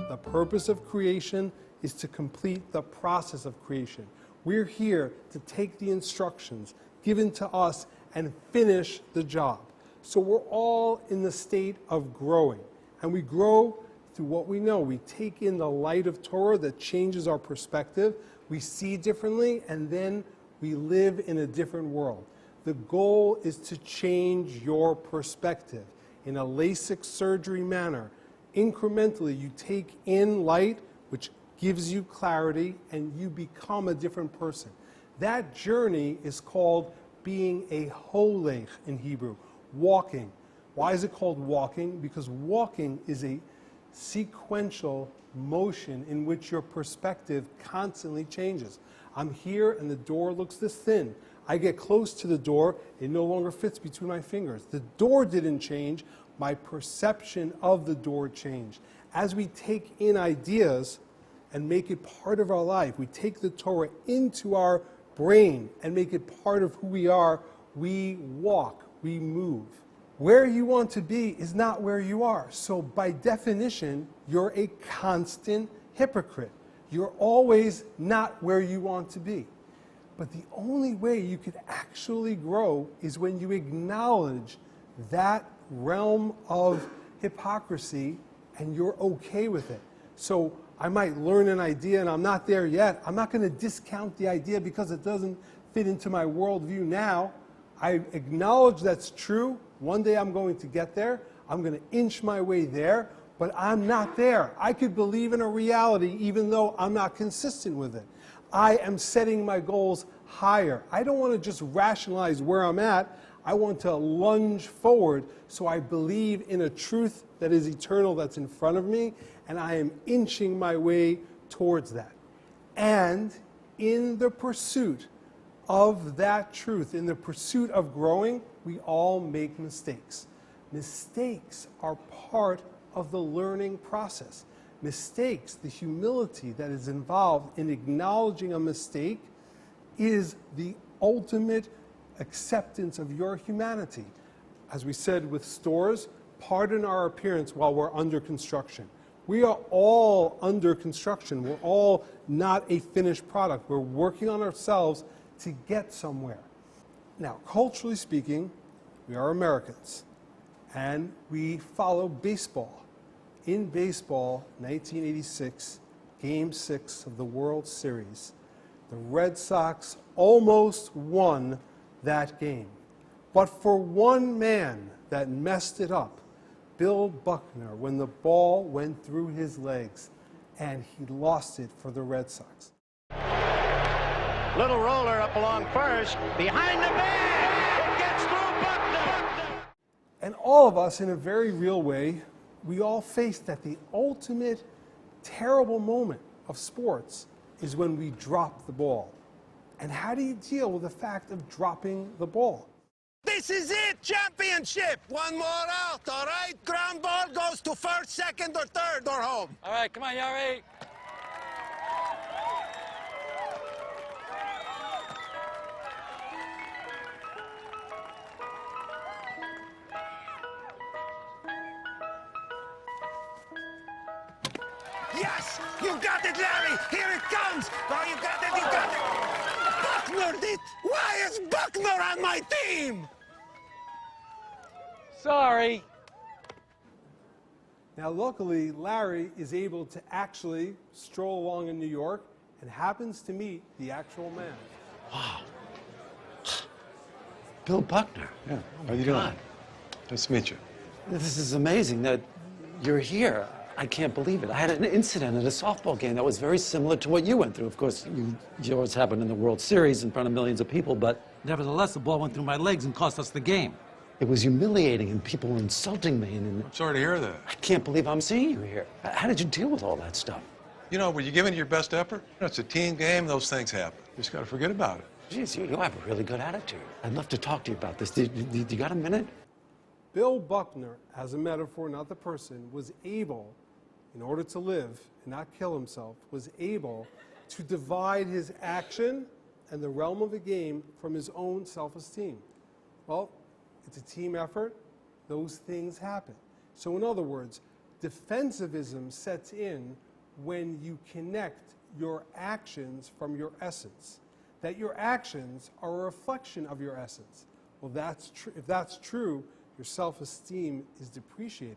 The purpose of creation is to complete the process of creation. We're here to take the instructions given to us and finish the job. So we're all in the state of growing. And we grow through what we know. We take in the light of Torah that changes our perspective. We see differently, and then we live in a different world. The goal is to change your perspective in a LASIK surgery manner. Incrementally, you take in light, which gives you clarity, and you become a different person. That journey is called being a holech in Hebrew, walking. Why is it called walking? Because walking is a sequential motion in which your perspective constantly changes. I'm here and the door looks this thin. I get close to the door, it no longer fits between my fingers. The door didn't change, my perception of the door changed. As we take in ideas and make it part of our life, we take the Torah into our brain and make it part of who we are, we walk, we move. Where you want to be is not where you are. So by definition, you're a constant hypocrite. You're always not where you want to be. But the only way you could actually grow is when you acknowledge that realm of hypocrisy and you're okay with it. So I might learn an idea and I'm not there yet. I'm not going to discount the idea because it doesn't fit into my worldview now. I acknowledge that's true. One day I'm going to get there. I'm going to inch my way there, but I'm not there. I could believe in a reality even though I'm not consistent with it. I am setting my goals higher. I don't want to just rationalize where I'm at. I want to lunge forward so I believe in a truth that is eternal that's in front of me, and I am inching my way towards that. And in the pursuit of that truth, in the pursuit of growing, we all make mistakes. Mistakes are part of the learning process. Mistakes, the humility that is involved in acknowledging a mistake, is the ultimate acceptance of your humanity. As we said with stores, pardon our appearance while we're under construction. We are all under construction. We're all not a finished product. We're working on ourselves to get somewhere. Now, culturally speaking, we are Americans, and we follow baseball. In baseball, 1986, Game 6 of the World Series, the Red Sox almost won that game. But for one man that messed it up, Bill Buckner, when the ball went through his legs, and he lost it for the Red Sox. Little roller up along first, behind the bag, it gets through Buckner. And all of us, in a very real way, we all face that the ultimate terrible moment of sports is when we drop the ball. And how do you deal with the fact of dropping the ball? This is it, championship. One more out, all right? Ground ball goes to first, second, or third, or home. All right, come on, Yari. Yes, you got it, Larry. Here it comes. Oh, you got it, you got it. Buckner did. Why is Buckner on my team? Sorry. Now, luckily, Larry is able to actually stroll along in New York and happens to meet the actual man. Wow. Bill Buckner. Yeah, how you doing? God. Nice to meet you. This is amazing that you're here. I can't believe it. I had an incident at a softball game that was very similar to what you went through. Of course, yours happened in the World Series in front of millions of people, but nevertheless, the ball went through my legs and cost us the game. It was humiliating, and people were insulting me. And I'm sorry to hear that. I can't believe I'm seeing you here. How did you deal with all that stuff? You know, were you giving it your best effort? It's a team game. Those things happen. You just got to forget about it. Geez, you have a really good attitude. I'd love to talk to you about this. Do you got a minute? Bill Buckner, as a metaphor, not the person, was able, in order to live and not kill himself, was able to divide his action and the realm of the game from his own self-esteem. Well, it's a team effort. Those things happen. So in other words, Defensivism sets in when you connect your actions from your essence, that your actions are a reflection of your essence. Well, if that's true, your self-esteem is depreciated.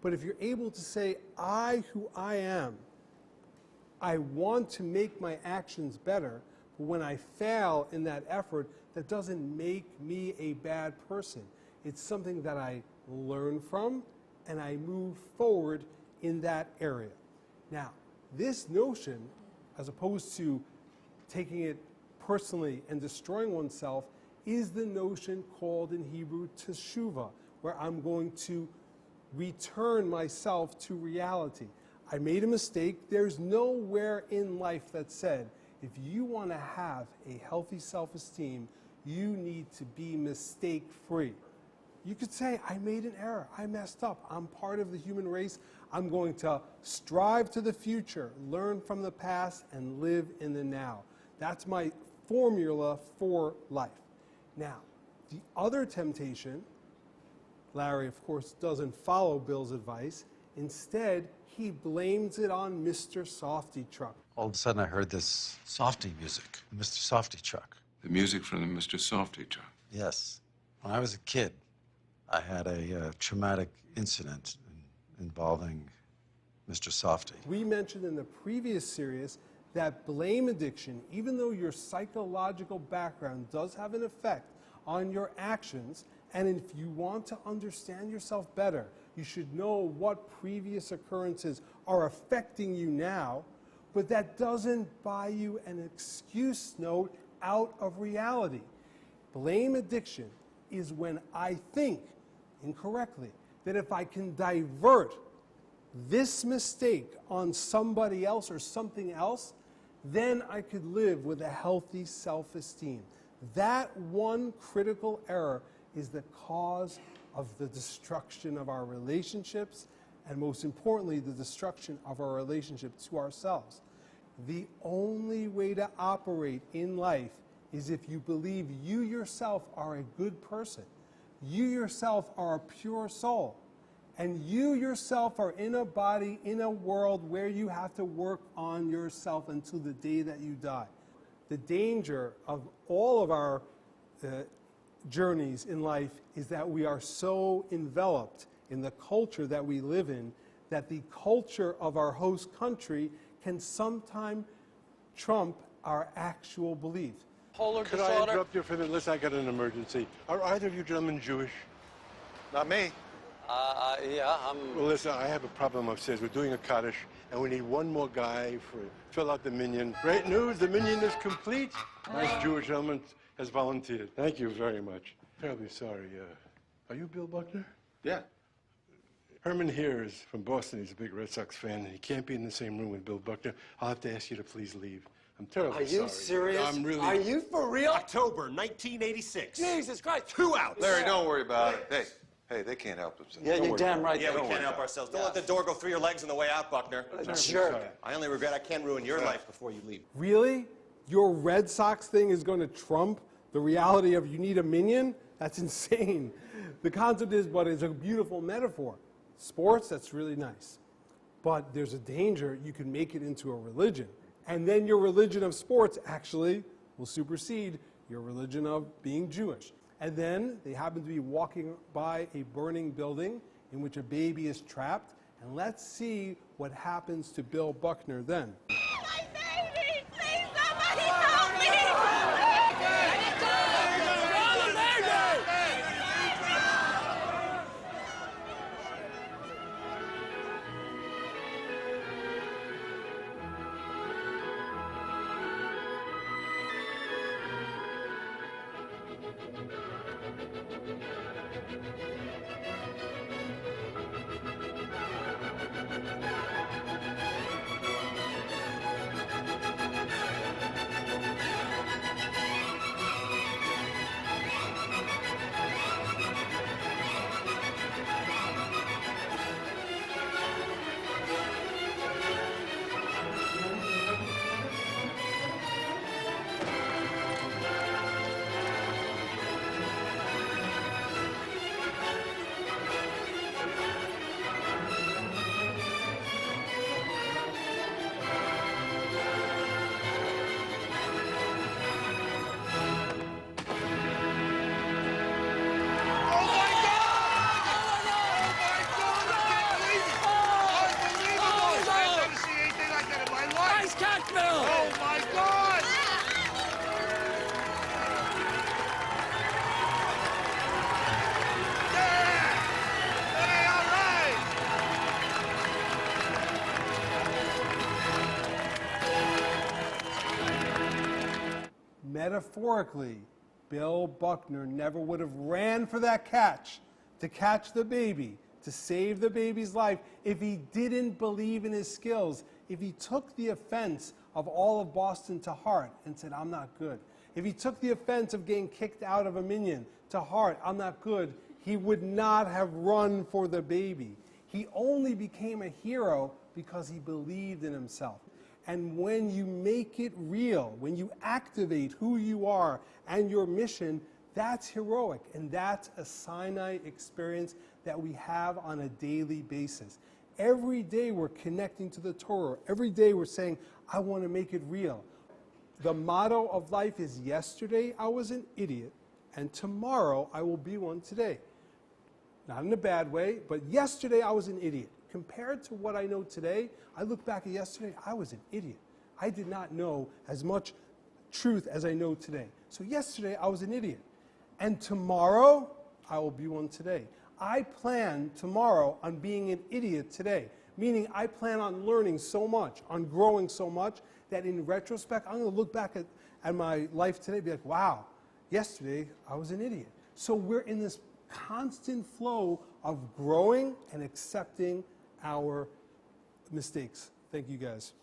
But if you're able to say, I, who I am, I want to make my actions better, but when I fail in that effort, that doesn't make me a bad person. It's something that I learn from, and I move forward in that area. Now, this notion, as opposed to taking it personally and destroying oneself, is the notion called in Hebrew teshuvah, where I'm going to return myself to reality. I made a mistake. There's nowhere in life that said, if you want to have a healthy self-esteem, you need to be mistake-free. You could say, I made an error. I messed up. I'm part of the human race. I'm going to strive to the future, learn from the past, and live in the now. That's my formula for life. Now, the other temptation, Larry, of course, doesn't follow Bill's advice. Instead, he blames it on Mr. Softy Truck. All of a sudden, I heard this softy music, Mr. Softy Truck. The music from the Mr. Softy Truck. Yes. When I was a kid, I had a traumatic incident involving Mr. Softy. We mentioned in the previous series that blame addiction, even though your psychological background does have an effect on your actions, and if you want to understand yourself better, you should know what previous occurrences are affecting you now, but that doesn't buy you an excuse note out of reality. Blame addiction is when I think incorrectly that if I can divert this mistake on somebody else or something else, then I could live with a healthy self-esteem. That one critical error is the cause of the destruction of our relationships, and most importantly, the destruction of our relationship to ourselves. The only way to operate in life is if you believe you yourself are a good person. You yourself are a pure soul. And you yourself are in a body, in a world where you have to work on yourself until the day that you die. The danger of all of our journeys in life is that we are so enveloped in the culture that we live in that the culture of our host country can sometimes trump our actual belief. Polar Could disorder. I interrupt you for a minute? Listen, I got an emergency. Are either of you gentlemen Jewish? Not me. Yeah, I'm. Well, listen, I have a problem upstairs. We're doing a Kaddish, and we need one more guy for fill out the minyan. Great news, the minyan is complete. Nice Jewish gentleman has volunteered. Thank you very much. Terribly sorry. Are you Bill Buckner? Yeah. Herman here is from Boston. He's a big Red Sox fan, and he can't be in the same room with Bill Buckner. I'll have to ask you to please leave. I'm terribly sorry. Are you serious? I'm really... Are you for real? October 1986. Jesus Christ. 2 outs. Larry, don't worry about it. Hey, they can't help themselves. Yeah, Don't you're worry damn about right. Yeah, we Don't can't worry help about ourselves. Don't let the door go through your legs on the way out, Buckner. Jerk. I only regret I can't ruin your life before you leave. Really? Your Red Sox thing is going to trump the reality of you need a minion? That's insane. The concept is, but it's a beautiful metaphor. Sports, that's really nice. But there's a danger you can make it into a religion. And then your religion of sports actually will supersede your religion of being Jewish. And then they happen to be walking by a burning building in which a baby is trapped. And let's see what happens to Bill Buckner then. My baby! Please, somebody help me! Metaphorically, Bill Buckner never would have ran for that catch to catch the baby, to save the baby's life, if he didn't believe in his skills, if he took the offense of all of Boston to heart and said, I'm not good. If he took the offense of getting kicked out of a minion to heart, I'm not good, he would not have run for the baby. He only became a hero because he believed in himself. And when you make it real, when you activate who you are and your mission, that's heroic. And that's a Sinai experience that we have on a daily basis. Every day we're connecting to the Torah. Every day we're saying, I want to make it real. The motto of life is, yesterday I was an idiot, and tomorrow I will be one today. Not in a bad way, but yesterday I was an idiot. Compared to what I know today, I look back at yesterday, I was an idiot. I did not know as much truth as I know today. So yesterday I was an idiot. And tomorrow, I will be one today. I plan tomorrow on being an idiot today, meaning I plan on learning so much, on growing so much, that in retrospect, I'm going to look back at my life today and be like, wow, yesterday I was an idiot. So we're in this constant flow of growing and accepting our mistakes. Thank you, guys.